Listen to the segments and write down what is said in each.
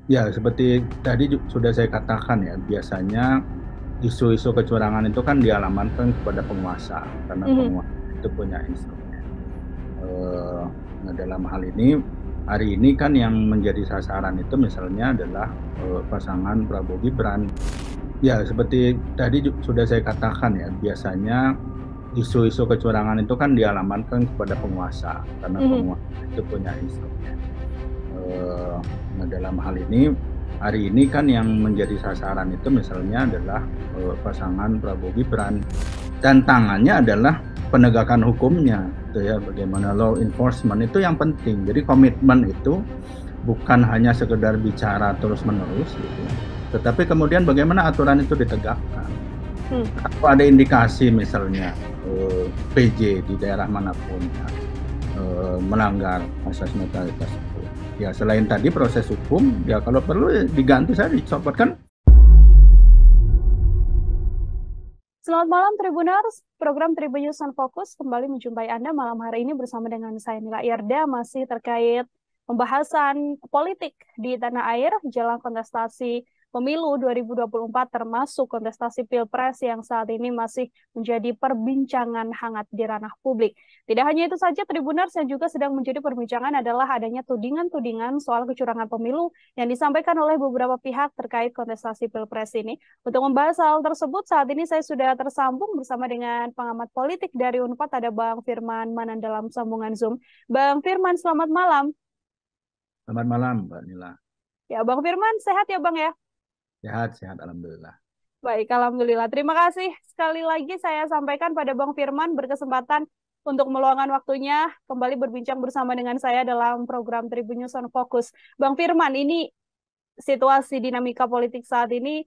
Ya, seperti tadi sudah saya katakan ya, biasanya isu-isu kecurangan itu kan dialamatkan kepada penguasa, karena Mhm. penguasa itu punya instrumen. Eh, nah, dalam hal ini, hari ini kan yang menjadi sasaran itu misalnya adalah pasangan Prabowo Gibran. Ya, seperti tadi sudah saya katakan ya, biasanya isu-isu kecurangan itu kan dialamatkan kepada penguasa, karena Mhm. penguasa itu punya instrumen. Eh, nah, dalam hal ini, hari ini kan yang menjadi sasaran itu misalnya adalah pasangan Prabowo Gibran. Tantangannya adalah penegakan hukumnya, gitu ya, bagaimana law enforcement itu yang penting. Jadi komitmen itu bukan hanya sekedar bicara terus-menerus, gitu ya, tetapi kemudian bagaimana aturan itu ditegakkan. Hmm. Kalau ada indikasi misalnya PJ di daerah manapun ya, melanggar asas netralitas itu. Ya selain tadi proses hukum, ya kalau perlu ya diganti saja, dicopot kan. Selamat malam Tribuners, program Tribun News on Focus kembali menjumpai Anda malam hari ini bersama dengan saya Nila Irda, masih terkait pembahasan politik di tanah air jelang kontestasi pemilu 2024 termasuk kontestasi Pilpres yang saat ini masih menjadi perbincangan hangat di ranah publik. Tidak hanya itu saja, Tribuners, yang juga sedang menjadi perbincangan adalah adanya tudingan-tudingan soal kecurangan pemilu yang disampaikan oleh beberapa pihak terkait kontestasi Pilpres ini. Untuk membahas hal tersebut, saat ini saya sudah tersambung bersama dengan pengamat politik dari Unpad, ada Bang Firman Manan dalam sambungan Zoom. Bang Firman, selamat malam. Selamat malam, Mbak Nila. Ya, Bang Firman, sehat ya, Bang ya? Sehat-sehat, alhamdulillah. Baik, Alhamdulillah. Terima kasih sekali lagi saya sampaikan pada Bang Firman berkesempatan untuk meluangkan waktunya kembali berbincang bersama dengan saya dalam program Tribun News on Focus. Bang Firman, ini situasi dinamika politik saat ini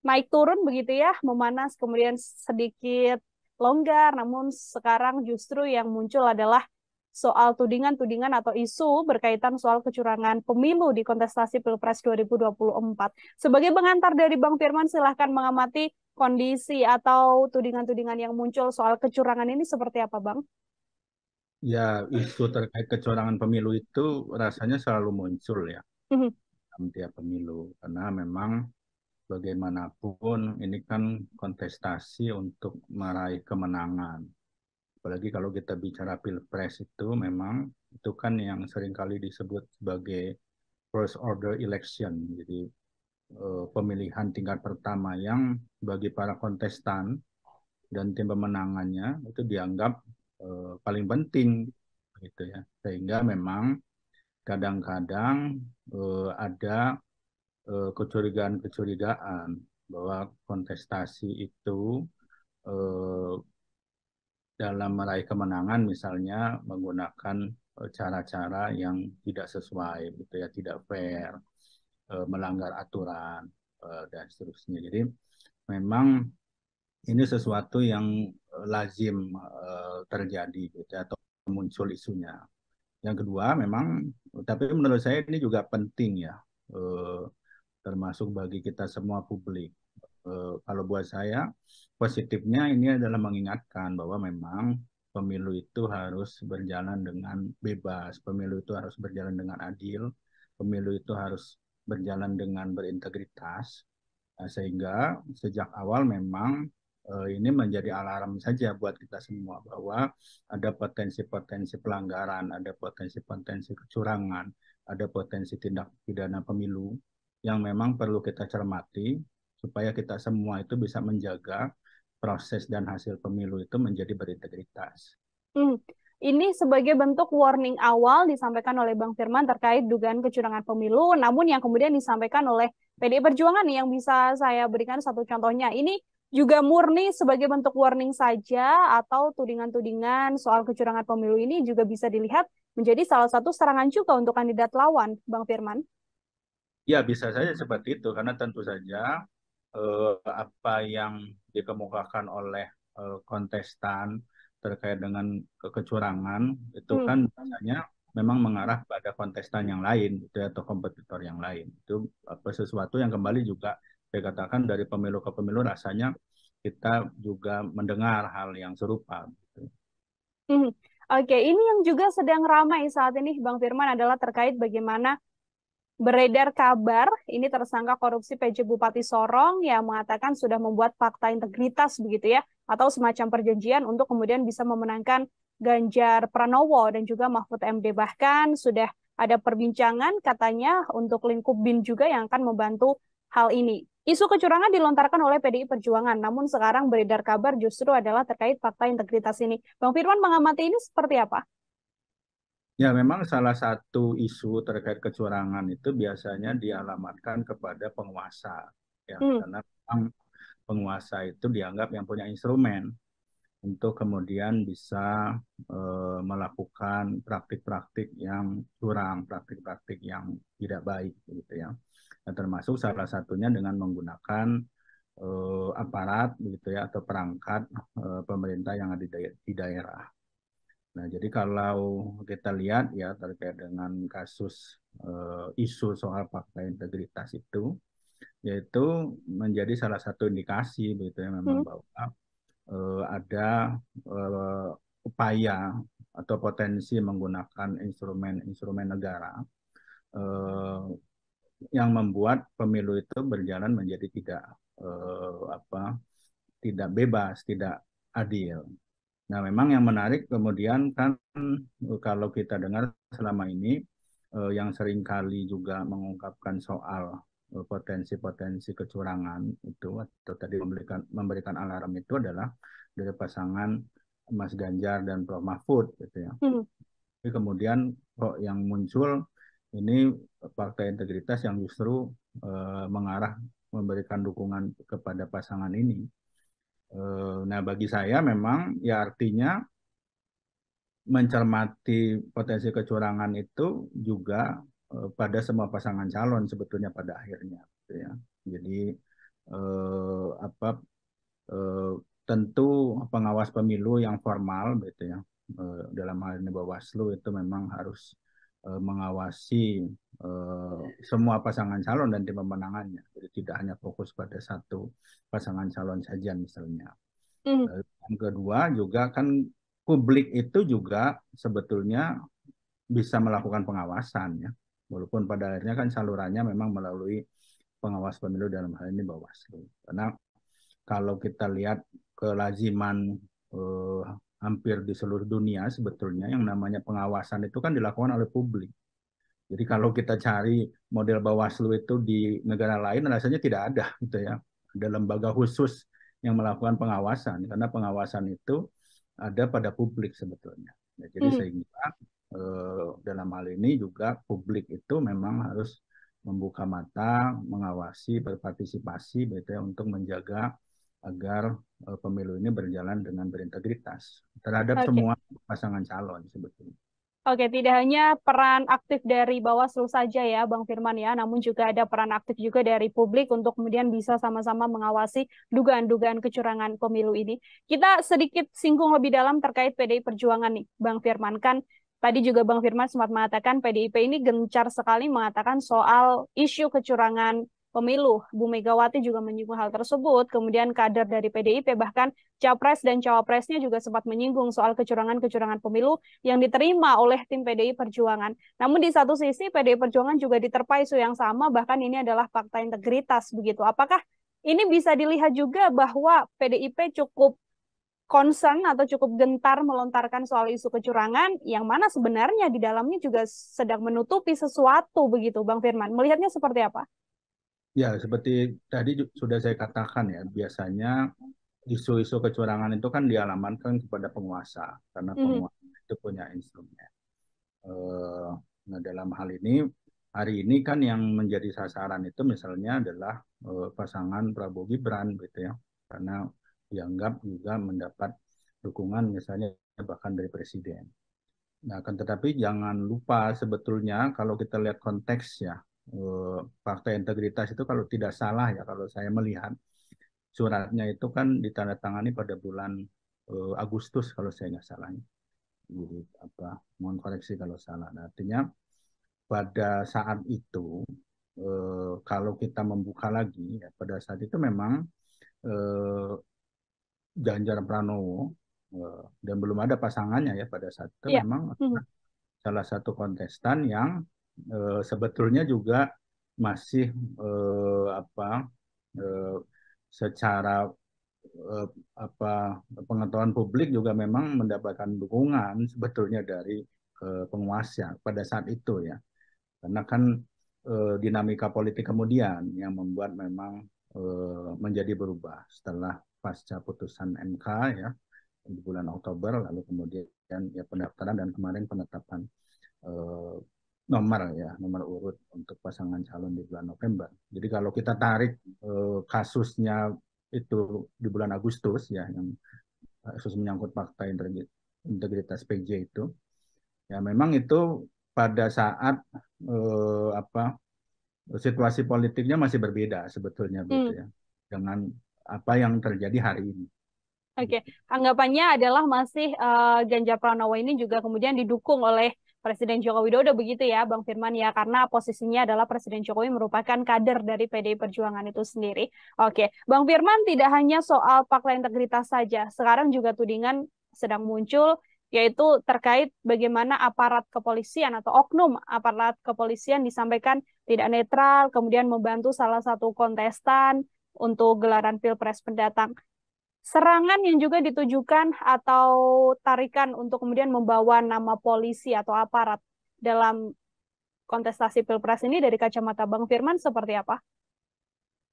naik turun begitu ya, memanas kemudian sedikit longgar, namun sekarang justru yang muncul adalah soal tudingan-tudingan atau isu berkaitan soal kecurangan pemilu di kontestasi Pilpres 2024. Sebagai pengantar dari Bang Firman, silahkan mengamati kondisi atau tudingan-tudingan yang muncul soal kecurangan ini seperti apa, Bang? Ya, isu terkait kecurangan pemilu itu rasanya selalu muncul ya dalam tiap pemilu, karena memang bagaimanapun ini kan kontestasi untuk meraih kemenangan. Apalagi kalau kita bicara pilpres itu memang itu kan yang seringkali disebut sebagai first order election. Jadi pemilihan tingkat pertama yang bagi para kontestan dan tim pemenangannya itu dianggap paling penting gitu ya. Sehingga memang kadang-kadang ada kecurigaan-kecurigaan bahwa kontestasi itu eh, dalam meraih kemenangan misalnya menggunakan cara-cara yang tidak sesuai gitu ya, tidak fair, melanggar aturan dan seterusnya. Jadi memang ini sesuatu yang lazim terjadi gitu ya, atau muncul isunya. Yang kedua memang, tapi menurut saya ini juga penting ya, eh, termasuk bagi kita semua publik. Kalau buat saya, positifnya ini adalah mengingatkan bahwa memang pemilu itu harus berjalan dengan bebas, pemilu itu harus berjalan dengan adil, pemilu itu harus berjalan dengan berintegritas. Nah, sehingga sejak awal memang ini menjadi alarm saja buat kita semua bahwa ada potensi-potensi pelanggaran, ada potensi-potensi kecurangan, ada potensi tindak pidana pemilu yang memang perlu kita cermati supaya kita semua itu bisa menjaga proses dan hasil pemilu itu menjadi berintegritas. Hmm. Ini sebagai bentuk warning awal disampaikan oleh Bang Firman terkait dugaan kecurangan pemilu, namun yang kemudian disampaikan oleh PDI Perjuangan nih, yang bisa saya berikan satu contohnya. Ini juga murni sebagai bentuk warning saja atau tudingan-tudingan soal kecurangan pemilu ini juga bisa dilihat menjadi salah satu serangan juga untuk kandidat lawan, Bang Firman. Ya, bisa saja seperti itu karena tentu saja apa yang dikemukakan oleh kontestan terkait dengan kecurangan itu Hmm. kan biasanya memang mengarah pada kontestan yang lain gitu ya, atau kompetitor yang lain. Itu apa sesuatu yang kembali juga saya katakan dari pemilu ke pemilu rasanya kita juga mendengar hal yang serupa gitu. Hmm. Oke, ini yang juga sedang ramai saat ini, Bang Firman, adalah terkait bagaimana beredar kabar ini tersangka korupsi PJ Bupati Sorong yang mengatakan sudah membuat fakta integritas begitu ya, atau semacam perjanjian untuk kemudian bisa memenangkan Ganjar Pranowo dan juga Mahfud MD. Bahkan sudah ada perbincangan katanya untuk lingkup BIN juga yang akan membantu hal ini. Isu kecurangan dilontarkan oleh PDI Perjuangan, namun sekarang beredar kabar justru adalah terkait fakta integritas ini. Bang Firman mengamati ini seperti apa? Ya, memang salah satu isu terkait kecurangan itu biasanya dialamatkan kepada penguasa, ya, Hmm, karena memang penguasa itu dianggap yang punya instrumen untuk kemudian bisa melakukan praktik-praktik yang curang, praktik-praktik yang tidak baik, gitu ya. Dan termasuk salah satunya dengan menggunakan aparat, begitu ya, atau perangkat pemerintah yang ada di daerah. Nah, jadi kalau kita lihat ya terkait dengan kasus isu soal fakta integritas itu, yaitu menjadi salah satu indikasi begitu ya memang hmm, bahwa ada upaya atau potensi menggunakan instrumen-instrumen negara eh, yang membuat pemilu itu berjalan menjadi tidak apa tidak bebas, tidak adil. Nah, memang yang menarik kemudian kan kalau kita dengar selama ini yang seringkali juga mengungkapkan soal potensi-potensi kecurangan itu atau tadi memberikan alarm itu adalah dari pasangan Mas Ganjar dan Prof Mahfud gitu ya. hmm. Tapi kemudian kok yang muncul ini fakta integritas yang justru mengarah memberikan dukungan kepada pasangan ini. Nah, bagi saya memang ya artinya mencermati potensi kecurangan itu juga pada semua pasangan calon sebetulnya pada akhirnya, gitu ya. Jadi apa eh, tentu pengawas pemilu yang formal, gitu ya. Dalam hal ini Bawaslu itu memang harus mengawasi semua pasangan calon dan tim pemenangannya. Jadi tidak hanya fokus pada satu pasangan calon saja misalnya. Hmm. Yang kedua juga kan publik itu juga sebetulnya bisa melakukan pengawasan ya. Walaupun pada akhirnya kan salurannya memang melalui pengawas pemilu dalam hal ini Bawaslu. Karena kalau kita lihat kelaziman eh, hampir di seluruh dunia sebetulnya yang namanya pengawasan itu kan dilakukan oleh publik. Jadi kalau kita cari model Bawaslu itu di negara lain rasanya tidak ada gitu ya. Ada lembaga khusus yang melakukan pengawasan karena pengawasan itu ada pada publik sebetulnya. Ya, jadi Hmm. sehingga dalam hal ini juga publik itu memang harus membuka mata, mengawasi, berpartisipasi gitu ya, untuk menjaga agar pemilu ini berjalan dengan berintegritas terhadap Oke. semua pasangan calon sebetulnya. Oke, tidak hanya peran aktif dari Bawaslu saja ya, Bang Firman ya, namun juga ada peran aktif juga dari publik untuk kemudian bisa sama-sama mengawasi dugaan-dugaan kecurangan pemilu ini. Kita sedikit singgung lebih dalam terkait PDI Perjuangan nih, Bang Firman. Kan tadi juga Bang Firman sempat mengatakan PDIP ini gencar sekali mengatakan soal isu kecurangan pemilu. Bu Megawati juga menyinggung hal tersebut, kemudian kader dari PDIP bahkan Capres dan Cawapresnya juga sempat menyinggung soal kecurangan-kecurangan pemilu yang diterima oleh tim PDI Perjuangan. Namun di satu sisi PDI Perjuangan juga diterpa isu yang sama, bahkan ini adalah fakta integritas begitu. Apakah ini bisa dilihat juga bahwa PDIP cukup concern atau cukup gentar melontarkan soal isu kecurangan, yang mana sebenarnya di dalamnya juga sedang menutupi sesuatu begitu, Bang Firman. Melihatnya seperti apa? Ya, seperti tadi sudah saya katakan ya, biasanya isu-isu kecurangan itu kan dialamatkan kepada penguasa, karena Mhm. penguasa itu punya instrumen. Eh, nah, dalam hal ini, hari ini kan yang menjadi sasaran itu misalnya adalah pasangan Prabowo Gibran, gitu ya, karena dianggap juga mendapat dukungan misalnya bahkan dari presiden. Nah, kan tetapi jangan lupa sebetulnya kalau kita lihat konteks ya, fakta integritas itu kalau tidak salah ya, kalau saya melihat suratnya itu kan ditandatangani pada bulan Agustus kalau saya nggak salah. Jadi apa, mohon koreksi kalau salah. Nah, artinya pada saat itu kalau kita membuka lagi ya, pada saat itu memang eh, Ganjar Pranowo dan belum ada pasangannya ya pada saat itu Iya. memang Mhm. salah satu kontestan yang sebetulnya juga masih apa secara eh, apa pengetahuan publik juga memang mendapatkan dukungan sebetulnya dari penguasa pada saat itu ya. Karena kan dinamika politik kemudian yang membuat memang menjadi berubah setelah pasca putusan MK ya di bulan Oktober, lalu kemudian ya pendaftaran dan kemarin penetapan eh, nomor urut untuk pasangan calon di bulan November. Jadi kalau kita tarik kasusnya itu di bulan Agustus ya, yang kasus menyangkut fakta integritas PJ itu, ya memang itu pada saat apa situasi politiknya masih berbeda sebetulnya Hmm. gitu ya dengan apa yang terjadi hari ini. Oke, anggapannya adalah masih Ganjar Pranowo ini juga kemudian didukung oleh Presiden Joko Widodo begitu ya, Bang Firman ya, karena posisinya adalah Presiden Jokowi merupakan kader dari PDI Perjuangan itu sendiri. Oke, Bang Firman, tidak hanya soal fakta integritas saja, sekarang juga tudingan sedang muncul yaitu terkait bagaimana aparat kepolisian atau oknum aparat kepolisian disampaikan tidak netral, kemudian membantu salah satu kontestan untuk gelaran Pilpres mendatang. Serangan yang juga ditujukan atau tarikan untuk kemudian membawa nama polisi atau aparat dalam kontestasi Pilpres ini dari kacamata Bang Firman seperti apa?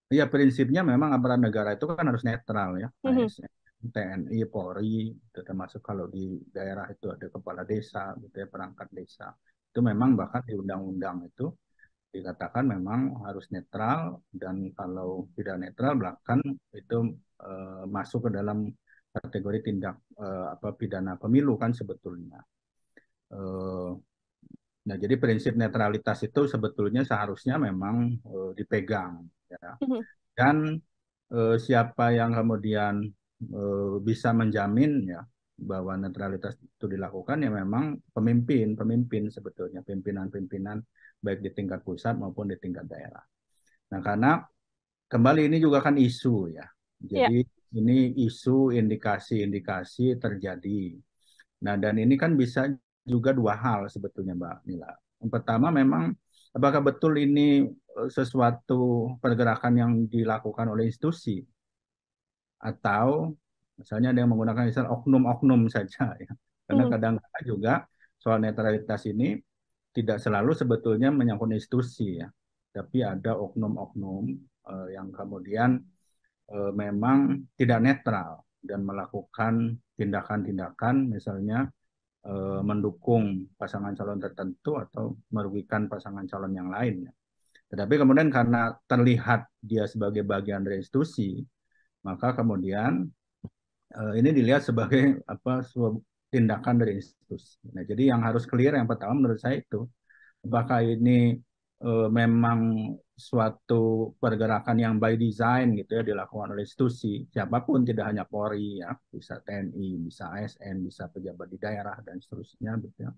Ya prinsipnya memang aparat negara itu kan harus netral ya, Mhm. ASN, TNI, Polri, itu termasuk kalau di daerah itu ada kepala desa, gitu ya, perangkat desa. Itu memang bahkan di undang-undang itu dikatakan memang harus netral dan kalau tidak netral bahkan itu masuk ke dalam kategori tindak apa pidana pemilu kan sebetulnya. Eh, nah jadi prinsip netralitas itu sebetulnya seharusnya memang dipegang ya. Mhm. Dan siapa yang kemudian bisa menjamin ya bahwa netralitas itu dilakukan ya memang pemimpin sebetulnya pimpinan-pimpinan baik di tingkat pusat maupun di tingkat daerah. Nah karena kembali ini juga kan isu ya, Ya. jadi ini isu indikasi-indikasi terjadi. Nah dan ini kan bisa juga dua hal sebetulnya Mbak Nila. Yang pertama memang apakah betul ini sesuatu pergerakan yang dilakukan oleh institusi atau misalnya ada yang menggunakan istilah oknum-oknum saja ya. Karena Mhm. kadang-kadang juga soal netralitas ini tidak selalu sebetulnya menyangkut institusi ya, tapi ada oknum-oknum yang kemudian memang tidak netral dan melakukan tindakan-tindakan misalnya mendukung pasangan calon tertentu atau merugikan pasangan calon yang lain. Ya. Tetapi kemudian karena terlihat dia sebagai bagian dari institusi, maka kemudian ini dilihat sebagai apa sebuah tindakan dari institusi. Nah, jadi yang harus clear yang pertama menurut saya itu apakah ini memang suatu pergerakan yang by design gitu ya dilakukan oleh institusi siapapun tidak hanya Polri ya bisa TNI bisa ASN bisa pejabat di daerah dan seterusnya gitu ya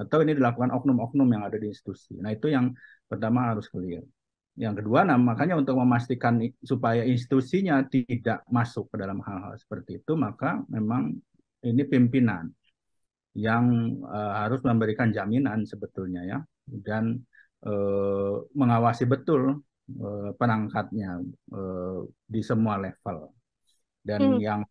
atau ini dilakukan oknum-oknum yang ada di institusi. Nah itu yang pertama harus clear. Yang kedua, nah makanya untuk memastikan supaya institusinya tidak masuk ke dalam hal-hal seperti itu, maka memang ini pimpinan yang harus memberikan jaminan sebetulnya ya dan mengawasi betul perangkatnya di semua level. Dan Mhm. yang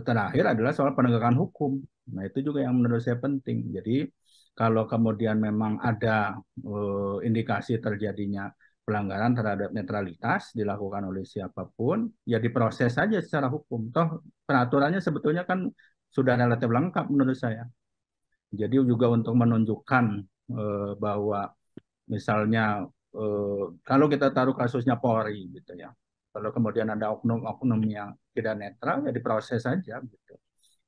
terakhir adalah soal penegakan hukum. Nah, itu juga yang menurut saya penting. Jadi, kalau kemudian memang ada indikasi terjadinya pelanggaran terhadap netralitas dilakukan oleh siapapun, ya diproses saja secara hukum. Toh peraturannya sebetulnya kan sudah relatif lengkap menurut saya. Jadi juga untuk menunjukkan bahwa misalnya kalau kita taruh kasusnya Polri gitu ya, kalau kemudian ada oknum-oknum yang tidak netral ya diproses saja gitu.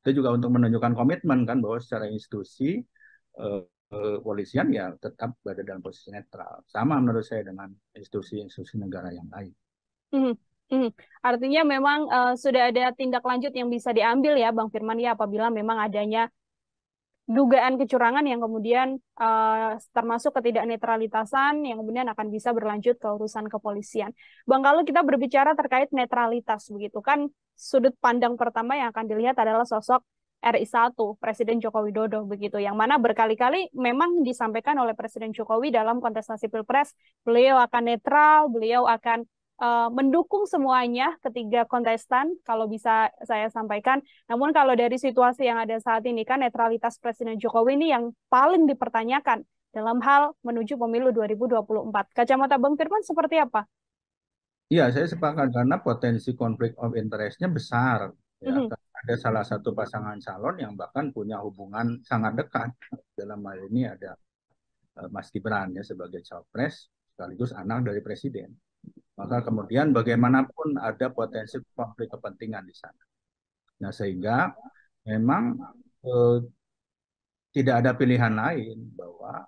Itu juga untuk menunjukkan komitmen kan bahwa secara institusi eh, polisian ya tetap berada dalam posisi netral. Sama menurut saya dengan institusi-institusi negara yang lain. Mhm. Mhm. Artinya memang sudah ada tindak lanjut yang bisa diambil ya Bang Firman ya apabila memang adanya dugaan kecurangan yang kemudian termasuk ketidaknetralitasan yang kemudian akan bisa berlanjut ke urusan kepolisian. Bang, kalau kita berbicara terkait netralitas begitu kan sudut pandang pertama yang akan dilihat adalah sosok RI 1 Presiden Joko Widodo begitu, yang mana berkali-kali memang disampaikan oleh Presiden Jokowi dalam kontestasi Pilpres, beliau akan netral, beliau akan mendukung semuanya ketiga kontestan, kalau bisa saya sampaikan. Namun kalau dari situasi yang ada saat ini kan netralitas Presiden Jokowi ini yang paling dipertanyakan dalam hal menuju pemilu 2024. Kacamata Bang Firman seperti apa? Iya, saya sepakat karena potensi konflik of interest-nya besar. Ya, Mhm. karena ada salah satu pasangan calon yang bahkan punya hubungan sangat dekat. Dalam hal ini ada Mas Gibran ya sebagai cawapres sekaligus anak dari presiden. Maka kemudian bagaimanapun ada potensi konflik kepentingan di sana. Nah, sehingga memang eh, tidak ada pilihan lain bahwa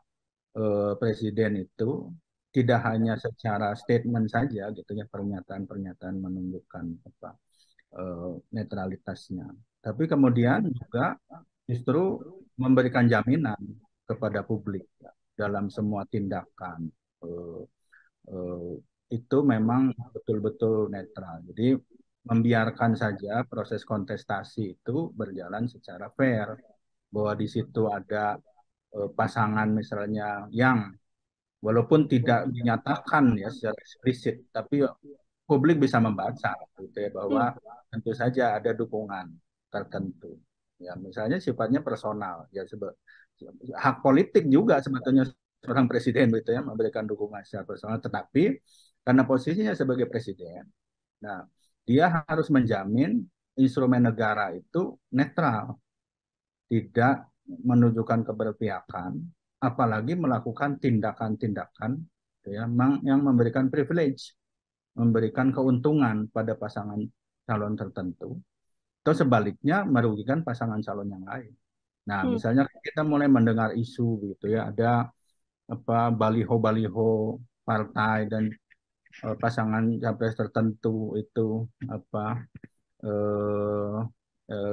presiden itu tidak hanya secara statement saja gitu ya, pernyataan-pernyataan menunjukkan apa netralitasnya, tapi kemudian juga justru memberikan jaminan kepada publik ya, dalam semua tindakan eh, eh, itu memang betul-betul netral. Jadi membiarkan saja proses kontestasi itu berjalan secara fair, bahwa di situ ada pasangan misalnya yang walaupun tidak dinyatakan ya secara eksplisit, tapi publik bisa membaca gitu ya, bahwa Hmm. tentu saja ada dukungan tertentu. Ya, misalnya sifatnya personal, ya hak politik juga sebetulnya seorang presiden gitu ya memberikan dukungan secara personal, tetapi karena posisinya sebagai presiden, nah dia harus menjamin instrumen negara itu netral, tidak menunjukkan keberpihakan, apalagi melakukan tindakan-tindakan gitu ya, yang memberikan privilege, memberikan keuntungan pada pasangan calon tertentu, atau sebaliknya merugikan pasangan calon yang lain. Nah, Hmm. misalnya kita mulai mendengar isu gitu ya, ada apa baliho-baliho partai dan pasangan capres tertentu itu apa eh,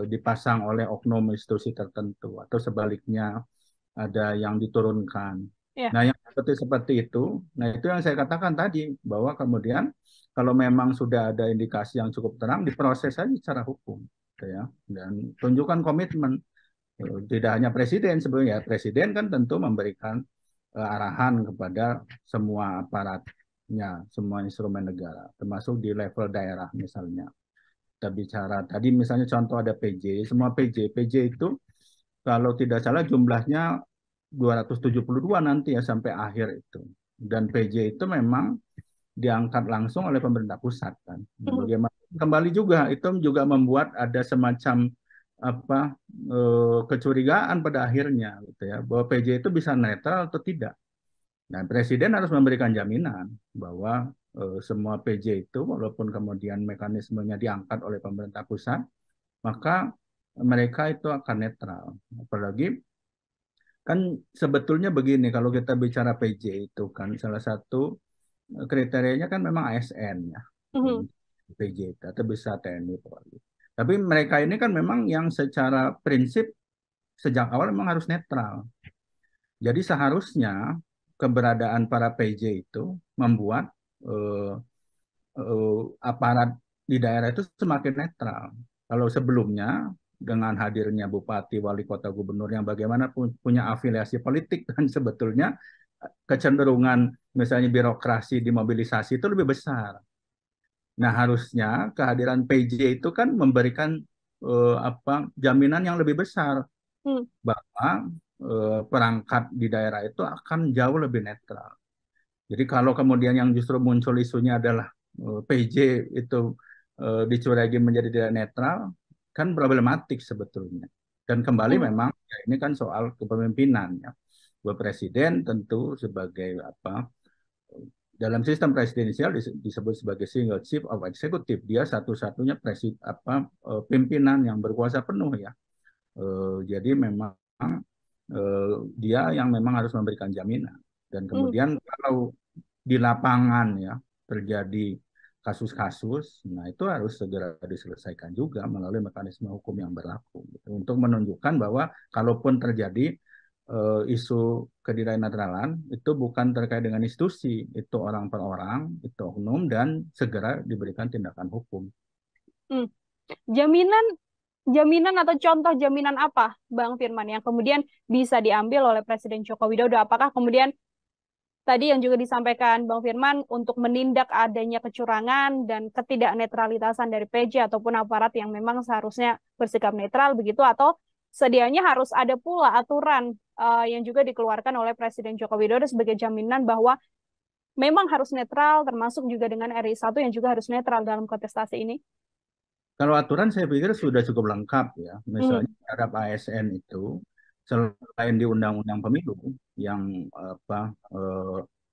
dipasang oleh oknum institusi tertentu atau sebaliknya ada yang diturunkan. Ya. Nah, yang seperti itu, nah itu yang saya katakan tadi bahwa kemudian kalau memang sudah ada indikasi yang cukup terang, diproses saja secara hukum, gitu ya, dan tunjukkan komitmen. Tidak hanya presiden sebenarnya, presiden kan tentu memberikan arahan kepada semua aparatnya, semua instrumen negara, termasuk di level daerah misalnya. Kita bicara tadi misalnya contoh ada PJ, semua PJ itu kalau tidak salah jumlahnya 272 nanti ya sampai akhir itu. Dan PJ itu memang diangkat langsung oleh pemerintah pusat kan. Nah, Mhm. bagaimana kembali juga itu juga membuat ada semacam apa kecurigaan pada akhirnya gitu ya bahwa PJ itu bisa netral atau tidak. Nah, presiden harus memberikan jaminan bahwa semua PJ itu walaupun kemudian mekanismenya diangkat oleh pemerintah pusat, maka mereka itu akan netral. Apalagi kan sebetulnya begini, kalau kita bicara PJ itu kan salah satu kriterianya kan memang ASN ya, Mhm. PJ itu, atau bisa TNI Polri. Tapi mereka ini kan memang yang secara prinsip sejak awal memang harus netral. Jadi seharusnya keberadaan para PJ itu membuat eh, aparat di daerah itu semakin netral. Kalau sebelumnya dengan hadirnya bupati, wali kota, gubernur yang bagaimanapun punya afiliasi politik dan sebetulnya kecenderungan misalnya birokrasi dimobilisasi itu lebih besar. Nah, harusnya kehadiran PJ itu kan memberikan apa jaminan yang lebih besar Hmm. bahwa perangkat di daerah itu akan jauh lebih netral. Jadi kalau kemudian yang justru muncul isunya adalah PJ itu dicuragi menjadi tidak netral, kan problematik sebetulnya. Dan kembali Mhm. memang ya ini kan soal kepemimpinan ya. Bahwa presiden tentu sebagai apa dalam sistem presidensial disebut sebagai single chief of executive, dia satu-satunya pimpinan yang berkuasa penuh ya. Jadi memang dia yang memang harus memberikan jaminan. Dan Mhm. kemudian kalau di lapangan ya terjadi kasus-kasus, nah itu harus segera diselesaikan juga melalui mekanisme hukum yang berlaku gitu. Untuk menunjukkan bahwa kalaupun terjadi isu ketidaknetralan itu bukan terkait dengan institusi, itu orang per orang, itu oknum dan segera diberikan tindakan hukum. Hmm. Jaminan jaminan atau contoh jaminan apa, Bang Firman, yang kemudian bisa diambil oleh Presiden Joko Widodo? Apakah kemudian tadi yang juga disampaikan Bang Firman untuk menindak adanya kecurangan dan ketidaknetralitasan dari PJ ataupun aparat yang memang seharusnya bersikap netral begitu, atau sedianya harus ada pula aturan yang juga dikeluarkan oleh Presiden Joko Widodo sebagai jaminan bahwa memang harus netral, termasuk juga dengan RI 1 yang juga harus netral dalam kontestasi ini. Kalau aturan saya pikir sudah cukup lengkap ya. Hmm. Misalnya terhadap ASN itu selain di Undang-Undang Pemilu yang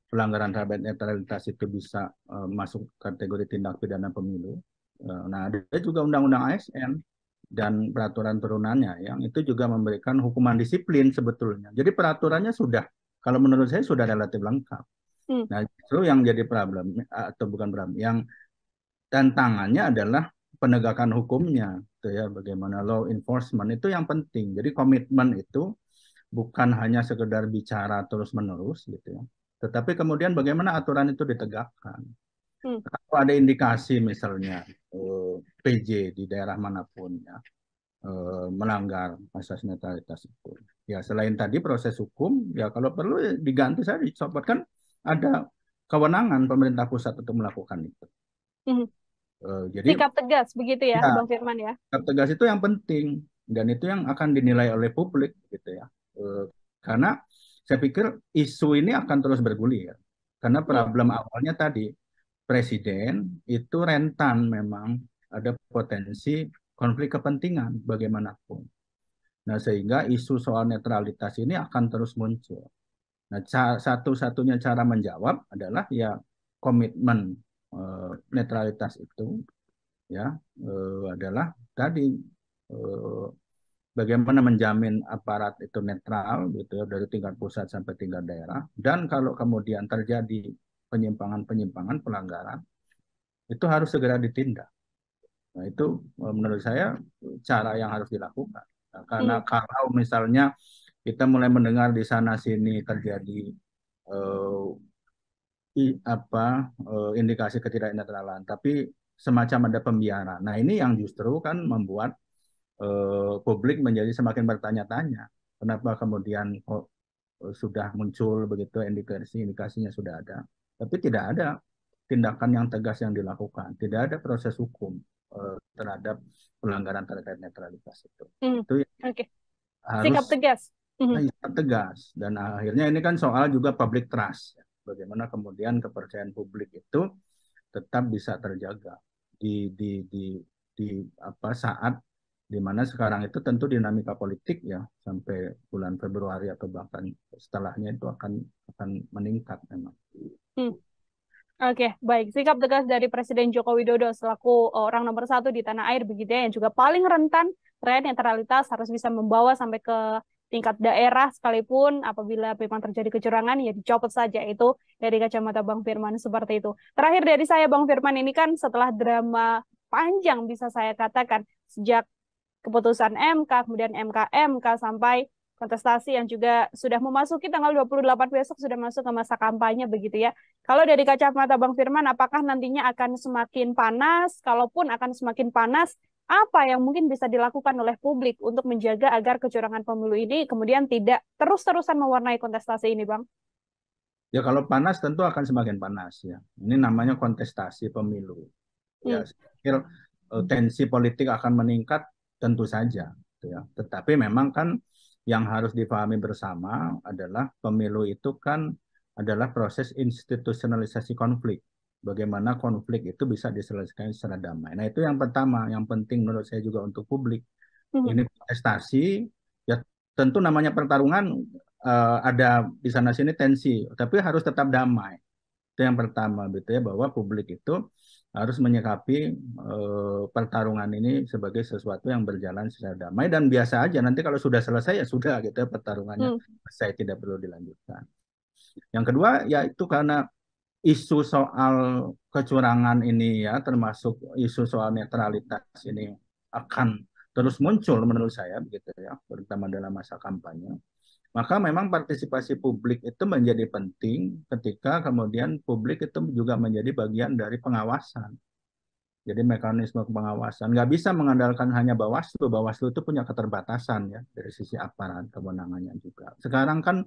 pelanggaran terhadap netralitas itu bisa masuk kategori tindak pidana pemilu. Nah, ada juga Undang-Undang ASN dan peraturan turunannya yang itu juga memberikan hukuman disiplin sebetulnya. Jadi peraturannya sudah, kalau menurut saya sudah relatif lengkap. Hmm. Nah, justru yang jadi problem atau bukan problem, yang tantangannya adalah penegakan hukumnya, gitu ya, bagaimana law enforcement itu yang penting. Jadi komitmen itu bukan hanya sekedar bicara terus-menerus, gitu ya, tetapi kemudian bagaimana aturan itu ditegakkan. Hmm. Kalau ada indikasi misalnya PJ di daerah manapun ya melanggar asas netralitas itu, ya selain tadi proses hukum, ya kalau perlu ya diganti saja, dicopot kan ada kewenangan pemerintah pusat untuk melakukan itu. Hmm. Jadi Sikap tegas begitu ya, ya, Bang Firman ya. sikap tegas itu yang penting dan itu yang akan dinilai oleh publik gitu ya. Karena saya pikir isu ini akan terus bergulir. Karena Hmm. problem awalnya tadi presiden itu rentan memang ada potensi konflik kepentingan bagaimanapun. Nah, sehingga isu soal netralitas ini akan terus muncul. Nah, satu-satunya cara menjawab adalah ya komitmen netralitas itu ya adalah tadi eh, bagaimana menjamin aparat itu netral gitu ya dari tingkat pusat sampai tingkat daerah dan kalau kemudian terjadi penyimpangan-penyimpangan pelanggaran itu harus segera ditindak. Nah, itu menurut saya cara yang harus dilakukan. Nah, karena Hmm. kalau misalnya kita mulai mendengar di sana sini terjadi eh, indikasi ketidaknetralan, tapi semacam ada pembiaran. Nah, ini yang justru kan membuat publik menjadi semakin bertanya-tanya. Kenapa kemudian kok sudah muncul begitu indikasinya sudah ada, tapi tidak ada tindakan yang tegas yang dilakukan, tidak ada proses hukum terhadap pelanggaran terkait netralitas itu. Hmm. Itu Oke. Sikap harus tegas. Hmm. tegas dan akhirnya ini kan soal juga public trust. Bagaimana kemudian kepercayaan publik itu tetap bisa terjaga di saat di mana sekarang itu tentu dinamika politik ya sampai bulan Februari atau bahkan setelahnya itu akan meningkat memang. Hmm. Oke, baik. Sikap tegas dari Presiden Joko Widodo selaku orang nomor satu di tanah air begitu ya, yang juga paling rentan terkait netralitas harus bisa membawa sampai ke tingkat daerah sekalipun apabila memang terjadi kecurangan ya dicopot saja, itu dari kacamata Bang Firman seperti itu. Terakhir dari saya, Bang Firman, ini kan setelah drama panjang bisa saya katakan sejak keputusan MK, kemudian MK sampai kontestasi yang juga sudah memasuki tanggal 28 besok, sudah masuk ke masa kampanye begitu ya. Kalau dari kacamata Bang Firman, apakah nantinya akan semakin panas? Kalaupun akan semakin panas, apa yang mungkin bisa dilakukan oleh publik untuk menjaga agar kecurangan pemilu ini kemudian tidak terus-terusan mewarnai kontestasi ini, Bang? Ya kalau panas tentu akan semakin panas ya. Ini namanya kontestasi pemilu. Ya, Hmm. saya pikir tensi politik akan meningkat tentu saja, gitu ya. Tetapi memang kan yang harus dipahami bersama adalah pemilu itu kan adalah proses institusionalisasi konflik. Bagaimana konflik itu bisa diselesaikan secara damai. Nah, itu yang pertama, yang penting menurut saya juga untuk publik. Hmm. Ini kontestasi, ya tentu namanya pertarungan ada di sana sini tensi, tapi harus tetap damai. Itu yang pertama, gitu ya, bahwa publik itu harus menyikapi pertarungan ini sebagai sesuatu yang berjalan secara damai dan biasa aja. Nanti kalau sudah selesai ya sudah gitu ya pertarungannya Hmm. selesai tidak perlu dilanjutkan. Yang kedua yaitu karena isu soal kecurangan ini ya termasuk isu soal netralitas ini akan terus muncul menurut saya begitu ya, terutama dalam masa kampanye. Maka memang partisipasi publik itu menjadi penting ketika kemudian publik itu juga menjadi bagian dari pengawasan. Jadi mekanisme pengawasan nggak bisa mengandalkan hanya Bawaslu. Bawaslu itu punya keterbatasan ya dari sisi aparat kewenangannya juga. Sekarang kan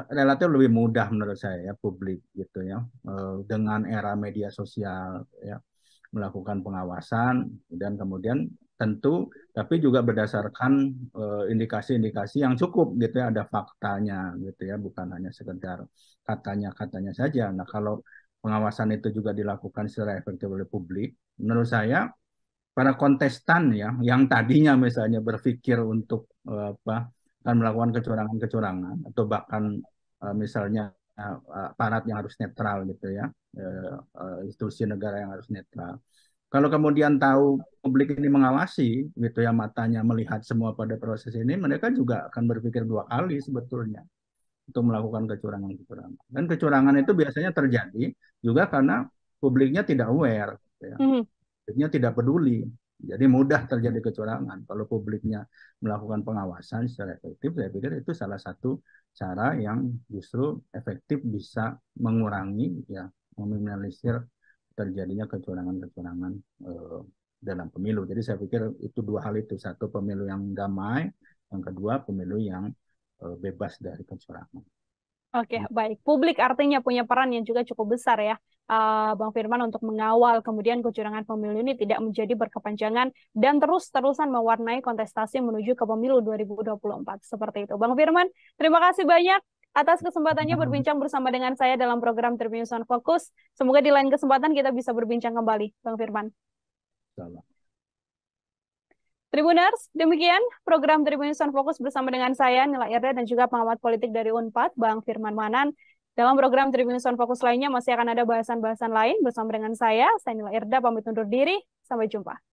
relatif lebih mudah menurut saya ya publik gitu ya, dengan era media sosial ya, melakukan pengawasan dan kemudian tentu tapi juga berdasarkan indikasi-indikasi yang cukup gitu ya, ada faktanya gitu ya, bukan hanya sekedar katanya-katanya saja. Nah, kalau pengawasan itu juga dilakukan secara efektif oleh publik, menurut saya para kontestan ya yang tadinya misalnya berpikir untuk apa akan melakukan kecurangan-kecurangan atau bahkan misalnya aparat yang harus netral gitu ya, institusi negara yang harus netral. Kalau kemudian tahu publik ini mengawasi gitu ya, matanya melihat semua pada proses ini, mereka juga akan berpikir dua kali sebetulnya untuk melakukan kecurangan-kecurangan. Dan kecurangan itu biasanya terjadi juga karena publiknya tidak aware, gitu ya. Mhm. Publiknya tidak peduli. Jadi mudah terjadi kecurangan. Kalau publiknya melakukan pengawasan secara efektif, saya pikir itu salah satu cara yang justru efektif bisa mengurangi ya, meminimalisir terjadinya kecurangan-kecurangan dalam pemilu. Jadi saya pikir itu dua hal itu. Satu, pemilu yang damai. Yang kedua, pemilu yang bebas dari kecurangan. Oke, baik. Publik artinya punya peran yang juga cukup besar ya, Bang Firman, untuk mengawal kemudian kecurangan pemilu ini tidak menjadi berkepanjangan dan terus-terusan mewarnai kontestasi menuju ke pemilu 2024. Seperti itu. Bang Firman, terima kasih banyak atas kesempatannya berbincang bersama dengan saya dalam program Tribun News on Focus. Semoga di lain kesempatan kita bisa berbincang kembali, Bang Firman. Salah. Tribuners, demikian program Tribun News on Focus bersama dengan saya, Nila Irda, dan juga pengamat politik dari Unpad, Bang Firman Manan. Dalam program Tribun News on Focus lainnya masih akan ada bahasan-bahasan lain bersama dengan saya Nila Irda, pamit undur diri. Sampai jumpa.